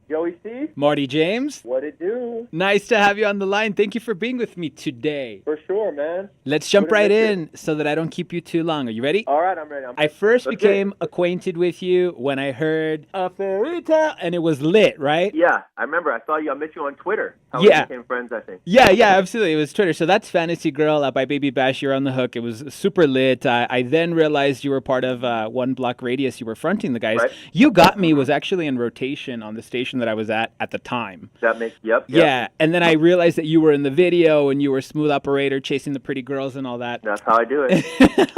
Joey C. Marty James. What it do? Nice to have you on the line. Thank you for being with me today. For sure, man. Let's jump right in so that I don't keep you too long. Are you ready? All right, I'm ready. I first became acquainted with you when I heard a fairy tale, and it was lit, right? Yeah, I remember. I met you on Twitter. How we became friends, I think. Yeah, absolutely. It was Twitter. So that's Fantasy Girl by Baby Bash. You're on the hook. It was super lit. I then realized you were part of One Block Radius. You were fronting the guys. Right. You Got Me was actually in rotation on the station that I was at the time. That makes, yep. Yeah, and then I realized that you were in the video and you were Smooth Operator chasing the pretty girls and all that. That's how I do it.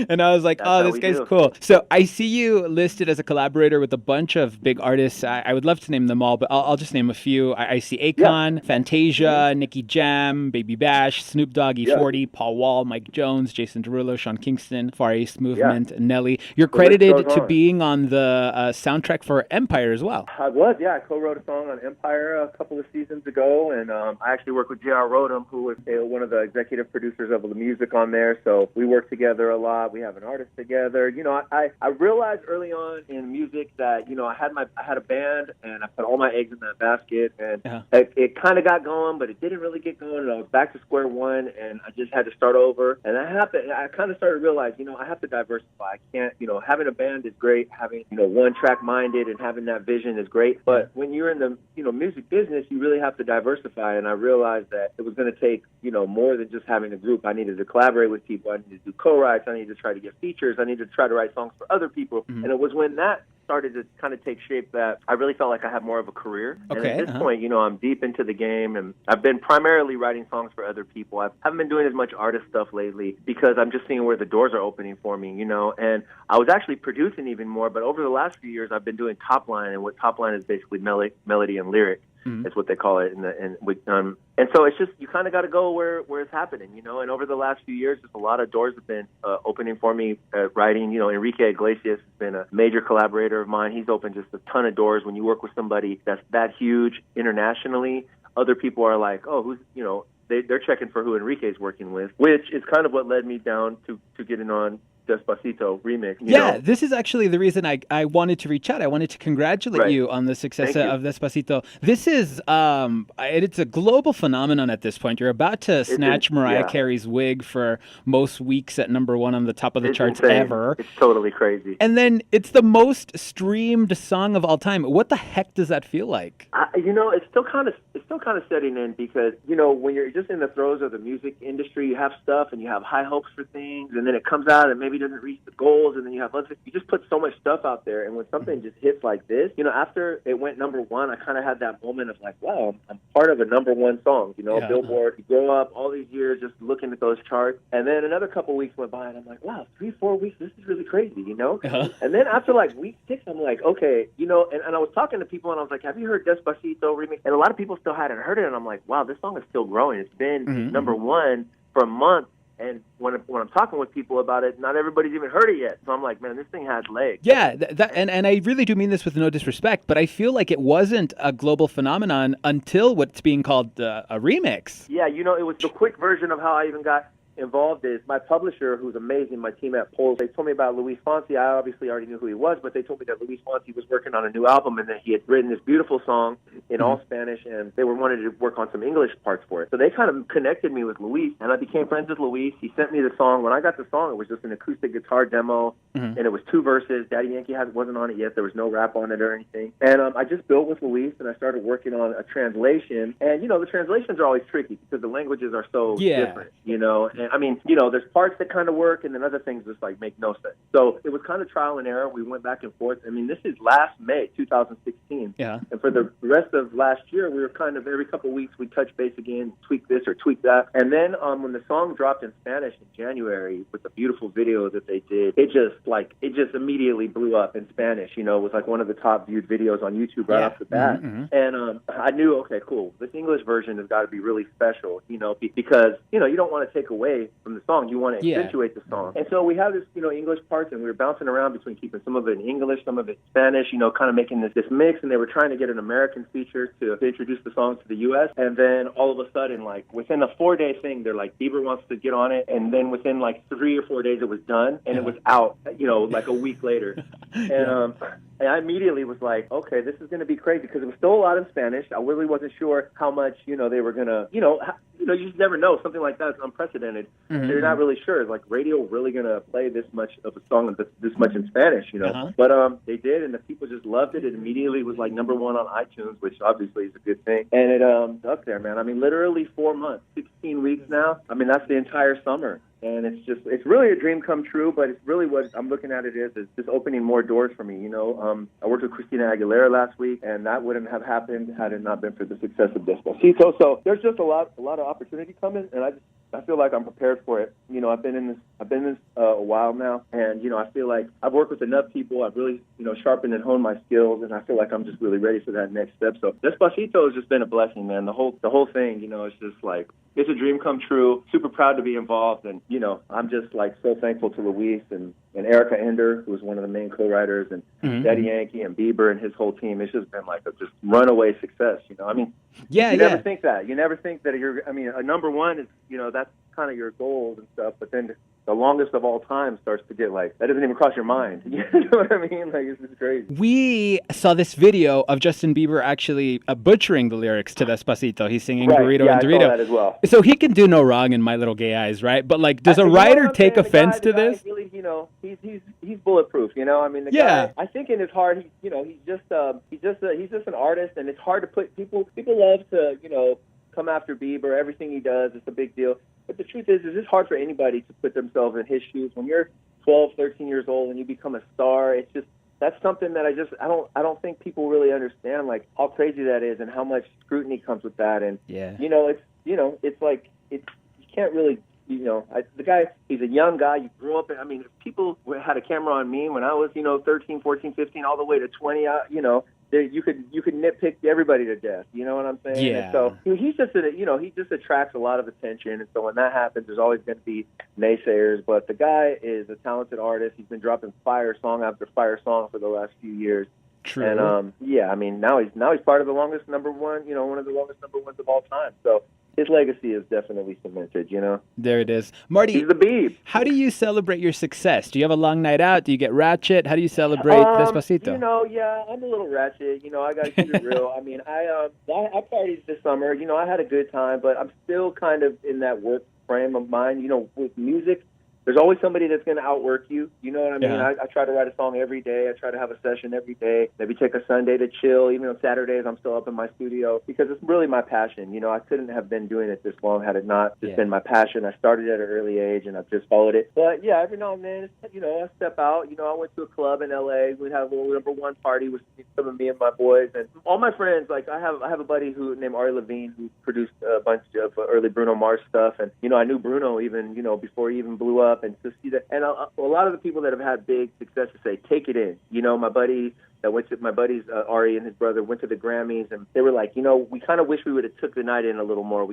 And I was like, this guy's cool. So I see you listed as a collaborator with a bunch of big artists. I would love to name them all, but I'll just name a few. I see Akon, Fantasia, Nicky Jam, Baby Bash, Snoop Dogg, E40, Paul Wall, Mike Jones, Jason Derulo, Sean Kingston, Far East Movement, Nelly. You're credited to being on the soundtrack for Empire as well. I was, I co-wrote a song on Empire a couple of seasons ago, and I actually worked with J.R. Rodham, who was one of the executive producers of the music on there, so we work together a lot. We have an artist together. You know, I realized early on in music that, you know, I had a band, and I put all my eggs in that basket, and it kind of got going, but it didn't really get going, and I was back to square one, and I just had to start over, and that happened. I kind of started to realize, you know, I have to diversify. I can't, you know, having a band is great, having, you know, one-track minded and having that vision is great, but when you're in the, you know, music business, you really have to diversify, and I realized that it was going to take, you know, more than just having a group. I needed to collaborate with people. I needed to do co-writes. I needed to try to get features. I needed to try to write songs for other people, and it was when that started to kind of take shape that I really felt like I had more of a career. And at this point, you know, I'm deep into the game, and I've been primarily writing songs for other people. I haven't been doing as much artist stuff lately because I'm just seeing where the doors are opening for me, you know, and I was actually producing even more, but over the last few years, I've been doing top line, and what top line is basically melody and lyric. Is what they call it, and so it's just you kind of got to go where it's happening, you know. And over the last few years, just a lot of doors have been opening for me. Writing, you know, Enrique Iglesias has been a major collaborator of mine. He's opened just a ton of doors. When you work with somebody that's that huge internationally, other people are like, oh, who's, you know, they're checking for who Enrique's working with, which is kind of what led me down to getting on Despacito remix. You know? This is actually the reason I wanted to reach out. I wanted to congratulate you on the success of Despacito. This is it's a global phenomenon at this point. You're about to snatch Mariah Carey's wig for most weeks at #1 on the top of the charts ever. It's totally crazy. And then it's the most streamed song of all time. What the heck does that feel like? You know, it's still kind of setting in because, you know, when you're just in the throes of the music industry, you have stuff and you have high hopes for things, and then it comes out and maybe doesn't reach the goals, and then you have other, you just put so much stuff out there, and when something just hits like this, you know, after it went #1, I kind of had that moment of like, wow, I'm part of a #1 song, you know, Billboard. You grow up all these years just looking at those charts, and then another couple weeks went by, and I'm like, wow, 3-4 weeks, this is really crazy, you know. And then after like week 6, I'm like, okay, you know, and I was talking to people, and I was like, have you heard Despacito remix? And a lot of people still hadn't heard it, and I'm like, wow, this song is still growing. It's been #1 for a month. And when I'm talking with people about it, not everybody's even heard it yet. So I'm like, man, this thing has legs. Yeah, and I really do mean this with no disrespect, but I feel like it wasn't a global phenomenon until what's being called a remix. Yeah, you know, it was the quick version of how I even got involved. Is my publisher, who's amazing, my team at Pulse, they told me about Luis Fonsi. I obviously already knew who he was, but they told me that Luis Fonsi was working on a new album and that he had written this beautiful song in all Spanish, and they wanted to work on some English parts for it. So they kind of connected me with Luis, and I became friends with Luis. He sent me the song. When I got the song, it was just an acoustic guitar demo, and it was 2 verses. Daddy Yankee wasn't on it yet. There was no rap on it or anything. And I just built with Luis, and I started working on a translation. And, you know, the translations are always tricky because the languages are so different, you know. And I mean, you know, there's parts that kind of work, and then other things just like make no sense. So it was kind of trial and error. We went back and forth. I mean, this is last May, 2016. Yeah. And for the rest of last year, we were kind of every couple of weeks we'd touch base again, tweak this or tweak that. And then when the song dropped in Spanish in January with the beautiful video that they did, it just immediately blew up in Spanish. You know, it was like one of the top viewed videos on YouTube right off the bat. And I knew, okay, cool, this English version has got to be really special, you know, because, you know, you don't want to take away from the song. You want to accentuate the song. And so we have this, you know, English parts, and we were bouncing around between keeping some of it in English, some of it in Spanish, you know, kind of making this mix, and they were trying to get an American feature feature to introduce the song to the U.S. And then all of a sudden, like within a 4-day thing, they're like, Bieber wants to get on it. And then within like 3 or 4 days, it was done, and it was out, like a week later. And I immediately was like, okay, this is going to be crazy, because it was still a lot in Spanish. I really wasn't sure how much, they were going to, you just never know. Something like that is unprecedented. Mm-hmm. They're not really sure. Is like radio really going to play this much of a song this much in Spanish, But they did, and the people just loved it. It immediately was like #1 on iTunes, which obviously is a good thing. And it up there, man. I mean, literally 4 months, 16 weeks now. I mean, that's the entire summer. And it's really a dream come true, but it's really what I'm looking at it is just opening more doors for me. I worked with Christina Aguilera last week, and that wouldn't have happened had it not been for the success of Despacito. So there's just a lot of opportunity coming, and I feel like I'm prepared for it. I've been in this a while now, and I feel like I've worked with enough people. I've really sharpened and honed my skills, and I feel like I'm just really ready for that next step. So Despacito has just been a blessing, man. The whole thing, it's just like it's a dream come true. Super proud to be involved, and I'm just like so thankful to Luis and Erica Ender, who was one of the main co-writers, and Daddy Yankee and Bieber and his whole team. It's just been like a just runaway success. I mean, you never think that. You never think that a #1 is, that's kind of your goals and stuff, but then the longest of all time starts to get like, that doesn't even cross your mind. You know what I mean? Like, it's just crazy. We saw this video of Justin Bieber actually butchering the lyrics to Despacito. He's singing Burrito and Dorito. I saw that as well. So he can do no wrong in My Little Gay Eyes, right? But like, does a writer take offense to this? Really, he's bulletproof. I mean, the guy, I think in his heart, he's just an artist, and it's hard to put people love to, come after Bieber. Everything he does, it's a big deal. But the truth is it's hard for anybody to put themselves in his shoes. When you're 12, 13 years old and you become a star, it's just, that's something that I don't think people really understand, like how crazy that is and how much scrutiny comes with that. And it's like you can't really, the guy, he's a young guy. You grew up in, I mean, if people had a camera on me when I was 13, 14, 15, all the way to 20, you could nitpick everybody to death. You know what I'm saying? Yeah. And so he just attracts a lot of attention, and so when that happens, there's always going to be naysayers. But the guy is a talented artist. He's been dropping fire song after fire song for the last few years. True. And I mean, now he's part of the longest #1, one of the longest #1s of all time. So his legacy is definitely cemented, There it is. Marty, he's the Beeb. How do you celebrate your success? Do you have a long night out? Do you get ratchet? How do you celebrate Despacito? I'm a little ratchet. I got to keep it real. I mean, I partied this summer. I had a good time, but I'm still kind of in that work frame of mind. With music, there's always somebody that's going to outwork you. You know what I mean? Yeah. I try to write a song every day. I try to have a session every day. Maybe take a Sunday to chill. Even on Saturdays, I'm still up in my studio because it's really my passion. I couldn't have been doing it this long had it not just been my passion. I started at an early age, and I've just followed it. But, yeah, every now and then, I step out. I went to a club in L.A. We'd have a little #1 party with some of me and my boys. And all my friends, like I have a buddy named Ari Levine who produced a bunch of early Bruno Mars stuff. And, I knew Bruno even, before he even blew up. And to see that, and a lot of the people that have had big success say, take it in. My buddies Ari and his brother went to the Grammys, and they were like, we kind of wish we would have took the night in a little more.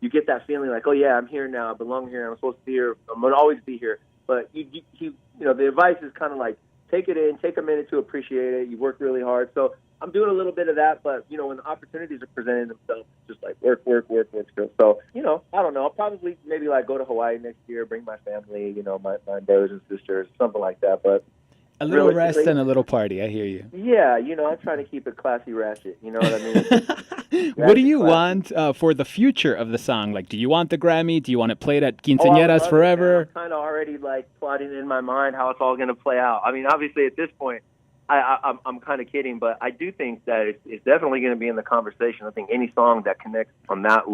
You get that feeling like, oh yeah, I'm here now, I belong here, I'm supposed to be here, I'm gonna always be here. But the advice is kind of like, take it in, take a minute to appreciate it. You work really hard, so I'm doing a little bit of that, but, when the opportunities are presenting themselves, it's just like work still. So, I don't know. I'll probably maybe like go to Hawaii next year, bring my family, my brothers and sisters, something like that. But a little rest and a little party. I hear you. Yeah, I'm trying to keep it classy ratchet. You know what I mean? What do you want for the future of the song? Like, do you want the Grammy? Do you want it played at quinceañeras forever? I'm kind of already like plotting in my mind how it's all going to play out. I mean, obviously at this point, I'm kind of kidding, but I do think that it's definitely going to be in the conversation. I think any song that connects on that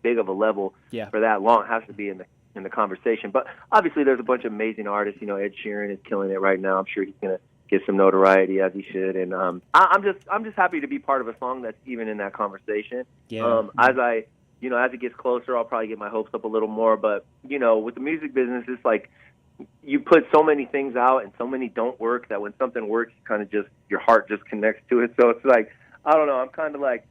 big of a level for that long has to be in the conversation. But obviously, there's a bunch of amazing artists. Ed Sheeran is killing it right now. I'm sure he's going to get some notoriety as he should. And I'm just happy to be part of a song that's even in that conversation. Yeah. As it gets closer, I'll probably get my hopes up a little more. But with the music business, it's like, you put so many things out and so many don't work that when something works, kind of just your heart just connects to it. So it's like, I don't know. I'm kind of like,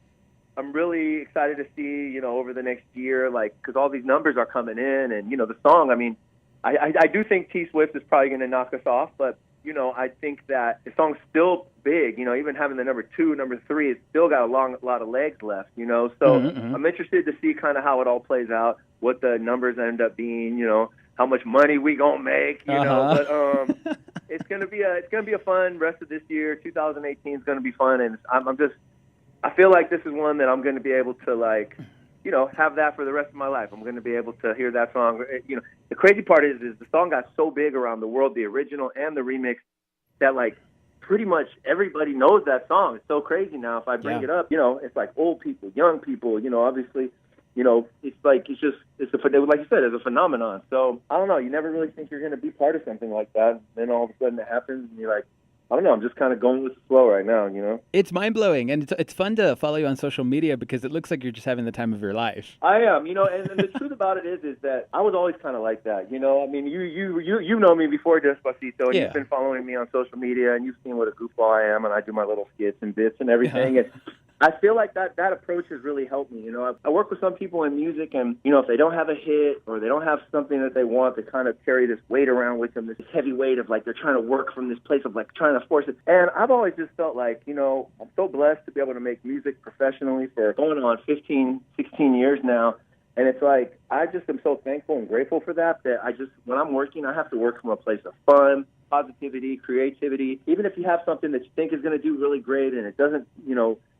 I'm really excited to see, over the next year, like, because all these numbers are coming in and, the song, I mean, I do think T Swift is probably going to knock us off, but I think that the song's still big, even having the number 2, number 3, it's still got a lot of legs left, so I'm interested to see kind of how it all plays out, what the numbers end up being, how much money we gonna make, but it's gonna be a fun rest of this year. 2018 is gonna be fun, and I feel like this is one that I'm gonna be able to have that for the rest of my life. I'm going to be able to hear that song. The crazy part is the song got so big around the world, the original and the remix, that pretty much everybody knows that song. It's so crazy now. If I bring it up, it's like old people, young people, obviously, it's like, it's like you said, it's a phenomenon. So I don't know. You never really think you're going to be part of something like that. Then all of a sudden it happens and you're like, I don't know. I'm just kind of going with the flow right now, It's mind-blowing, and it's fun to follow you on social media because it looks like you're just having the time of your life. I am, and the truth about it is that I was always kind of like that, I mean, you know me before Despacito, and you've been following me on social media, and you've seen what a goofball I am, and I do my little skits and bits and everything, and I feel like that approach has really helped me. I work with some people in music, and if they don't have a hit or they don't have something that they want, they kind of carry this weight around with them, this heavy weight of they're trying to work from this place of trying to force it. And I've always just felt like, I'm so blessed to be able to make music professionally for going on 15, 16 years now. And it's like, I just am so thankful and grateful for that when I'm working, I have to work from a place of fun, positivity, creativity. Even if you have something that you think is going to do really great and it doesn't,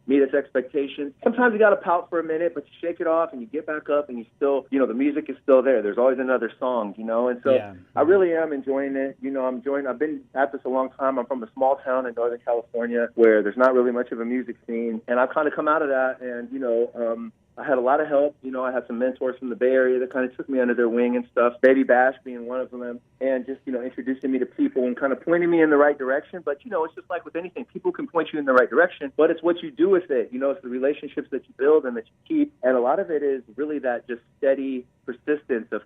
meet its expectations. Sometimes you got to pout for a minute, but you shake it off and you get back up and you still, the music is still there. There's always another song, and so I really am enjoying it. I've been at this a long time. I'm from a small town in Northern California where there's not really much of a music scene, and I've kind of come out of that, and I had a lot of help. I had some mentors from the Bay Area that kind of took me under their wing and stuff, Baby Bash being one of them, and just, introducing me to people and kind of pointing me in the right direction. But, it's just like with anything. People can point you in the right direction, but it's what you do with it. It's the relationships that you build and that you keep. And a lot of it is really that just steady persistence of,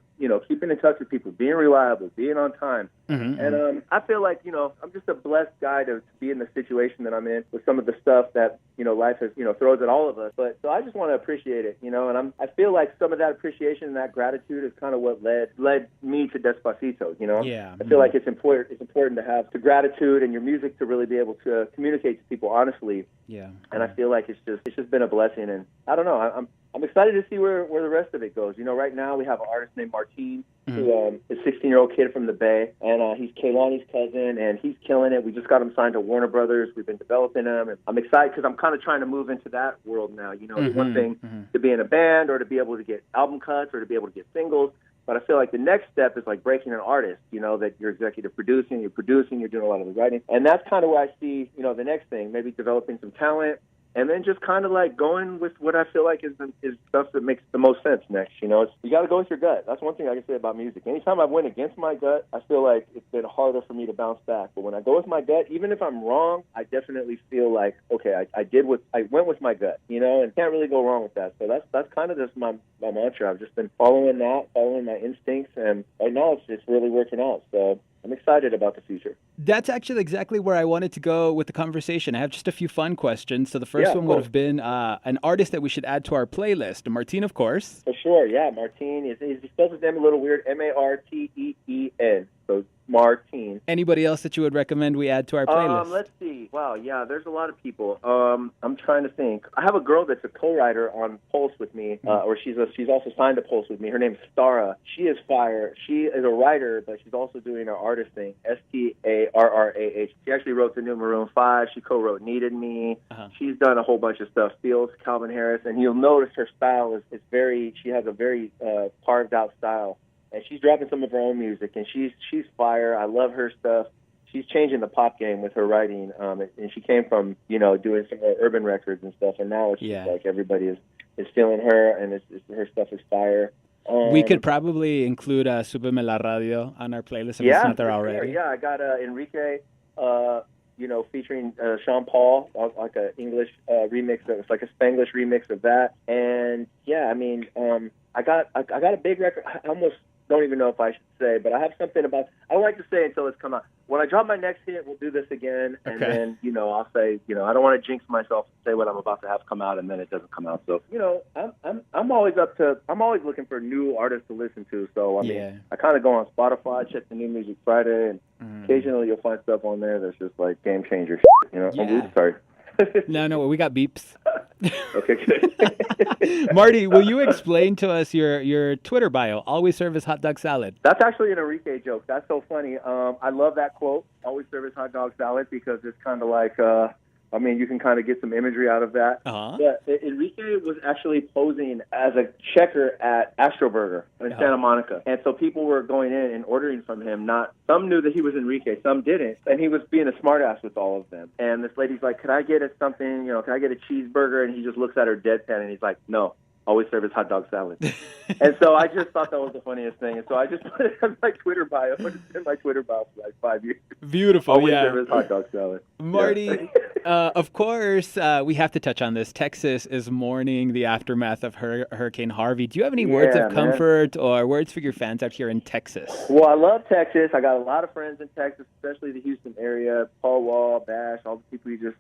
keeping in touch with people, being reliable, being on time. And I feel like, I'm just a blessed guy to be in the situation that I'm in with some of the stuff that, life has, throws at all of us. But so I just want to appreciate it, and I feel like some of that appreciation and that gratitude is kind of what led me to Despacito, I feel like it's important to have the gratitude and your music to really be able to communicate to people honestly. And I feel like it's just been a blessing, and I don't know, I'm excited to see where the rest of it goes. Right now we have an artist named Marty, who is a 16-year-old kid from the Bay, and he's Kehlani's cousin, and he's killing it. We just got him signed to Warner Brothers. We've been developing him, and I'm excited because I'm kind of trying to move into that world now. It's one thing to be in a band or to be able to get album cuts or to be able to get singles, but I feel like the next step is breaking an artist, that you're executive producing, you're doing a lot of the writing, and that's kind of where I see, the next thing, maybe developing some talent. And then just kind of going with what I feel like is stuff that makes the most sense next. You got to go with your gut. That's one thing I can say about music. Anytime I went against my gut, I feel like it's been harder for me to bounce back. But when I go with my gut, even if I'm wrong, I definitely feel like, okay, I went with my gut, and can't really go wrong with that. So that's kind of just my mantra. I've just been following my instincts, and right now it's really working out. So I'm excited about the future. That's actually exactly where I wanted to go with the conversation. I have just a few fun questions. So the first one would have been an artist that we should add to our playlist. Martin, of course. For sure, yeah. Martin, he spells his name a little weird, Marteen. So Martin. Anybody else that you would recommend we add to our playlist? Let's see. Wow, yeah, there's a lot of people. I'm trying to think. I have a girl that's a co-writer on Pulse with me, or she's also signed to Pulse with me. Her name's Stara. She is fire. She is a writer, but she's also doing her artist thing, Starrah. She actually wrote the new Maroon 5. She co-wrote Needed Me. She's done a whole bunch of stuff. Fields, Calvin Harris, and you'll notice her style is very. She has a very carved out style. And she's dropping some of her own music, and she's fire. I love her stuff. She's changing the pop game with her writing, and she came from doing some more urban records and stuff, and now it's just like everybody is feeling her, and her stuff is fire. We could probably include Súbeme la Radio on our playlist if it's not there already. Sure. Yeah, I got Enrique, featuring Sean Paul, like an English remix. It's like a Spanglish remix of that, and yeah, I mean. I got a big record. I almost don't even know if I should say, but I have something about. I don't like to say until it's come out. When I drop my next hit, we'll do this again, and then I'll say, I don't want to jinx myself and say what I'm about to have come out, and then it doesn't come out. So I'm always looking for new artists to listen to. So I mean, I kind of go on Spotify, check the New Music Friday, and occasionally you'll find stuff on there that's just like game changer. Oops, sorry. No, we got beeps. Okay, good. Marty, will you explain to us your Twitter bio? Always serve as hot dog salad. That's actually an Enrique joke. That's so funny. I love that quote. Always serve as hot dog salad, because it's kind of like, you can kind of get some imagery out of that. But Enrique was actually posing as a checker at Astro Burger in Santa Monica. And so people were going in and ordering from him. Some knew that he was Enrique, some didn't. And he was being a smartass with all of them. And this lady's like, could I get something, can I get a cheeseburger? And he just looks at her deadpan and he's like, no. Always serve as hot dog salad. And so I just thought that was the funniest thing. And so I just put it on my Twitter bio. It's been my Twitter bio for like 5 years. Beautiful, Always serve as hot dog salad. Marty, of course, we have to touch on this. Texas is mourning the aftermath of Hurricane Harvey. Do you have any words of comfort or words for your fans out here in Texas? Well, I love Texas. I got a lot of friends in Texas, especially the Houston area. Paul Wall, Bash, all the people you just,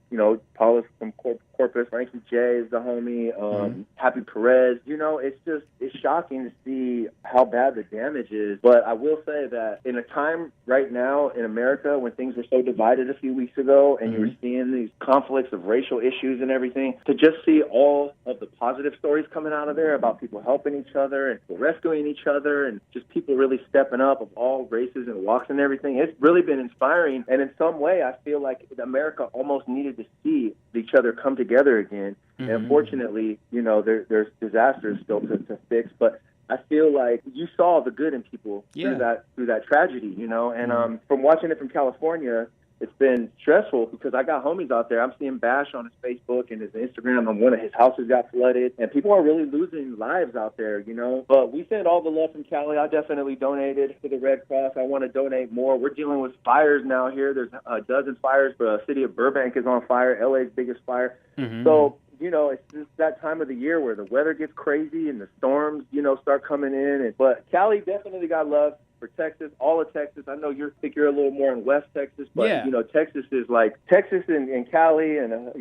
Paulus from Corpus, Frankie J is the homie, Happy Perez. It's shocking to see how bad the damage is. But I will say that in a time right now in America when things were so divided a few weeks ago and you were seeing these conflicts of racial issues and everything, to just see all of the positive stories coming out of there about people helping each other and rescuing each other and just people really stepping up of all races and walks and everything, it's really been inspiring. And in some way, I feel like America almost needed to see each other come together again. And unfortunately, there's disasters still to fix, but I feel like you saw the good in people through that tragedy, and from watching it from California, it's been stressful because I got homies out there. I'm seeing Bash on his Facebook and his Instagram, and one of his houses got flooded, and people are really losing lives out there, But we send all the love from Cali. I definitely donated to the Red Cross. I want to donate more. We're dealing with fires now here. There's a dozen fires. The city of Burbank is on fire, LA's biggest fire. So, it's just that time of the year where the weather gets crazy and the storms, start coming in. But Cali definitely got love for Texas, all of Texas. I know think you're a little more in West Texas, but, Texas is like Texas and Cali, and,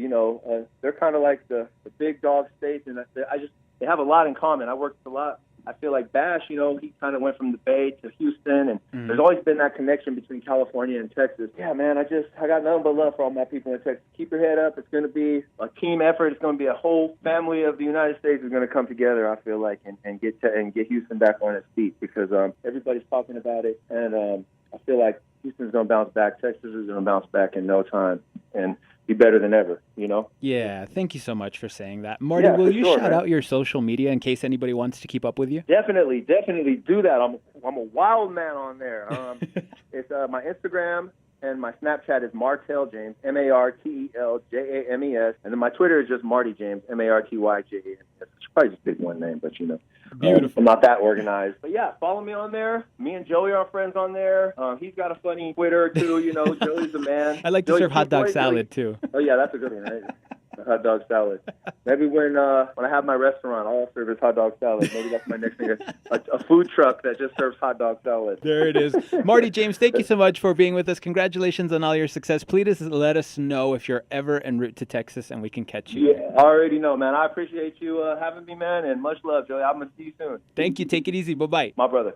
they're kind of like the big dog states. And they have a lot in common. I worked a lot. I feel like Bash, he kind of went from the Bay to Houston, and there's always been that connection between California and Texas. Yeah, man, I got nothing but love for all my people in Texas. Keep your head up. It's going to be a team effort. It's going to be a whole family of the United States is going to come together, I feel like, and get Houston back on its feet, because everybody's talking about it, and I feel like Houston's going to bounce back. Texas is going to bounce back in no time and be better than ever, Yeah, thank you so much for saying that. Marty, will you shout out your social media in case anybody wants to keep up with you? Definitely do that. I'm a wild man on there. It's my Instagram and my Snapchat is Martel James, MartelJames, and then my Twitter is just Marty James, MartyJames. I should probably just pick one name, but Beautiful. I'm not that organized. But yeah, follow me on there. Me and Joey are friends on there. He's got a funny Twitter too, Joey's the man. I like to serve hot dog salad too. Oh yeah, that's a good one, right? Hot dog salad. Maybe when I have my restaurant, I'll serve as hot dog salad. Maybe that's my next thing. A food truck that just serves hot dog salad. There it is. Marty James, thank you so much for being with us. Congratulations on all your success. Please let us know if you're ever en route to Texas and we can catch you. Yeah, I already know, man. I appreciate you having me, man, and much love, Joey. I'm going to see you soon. Thank you. Take it easy. Bye-bye. My brother.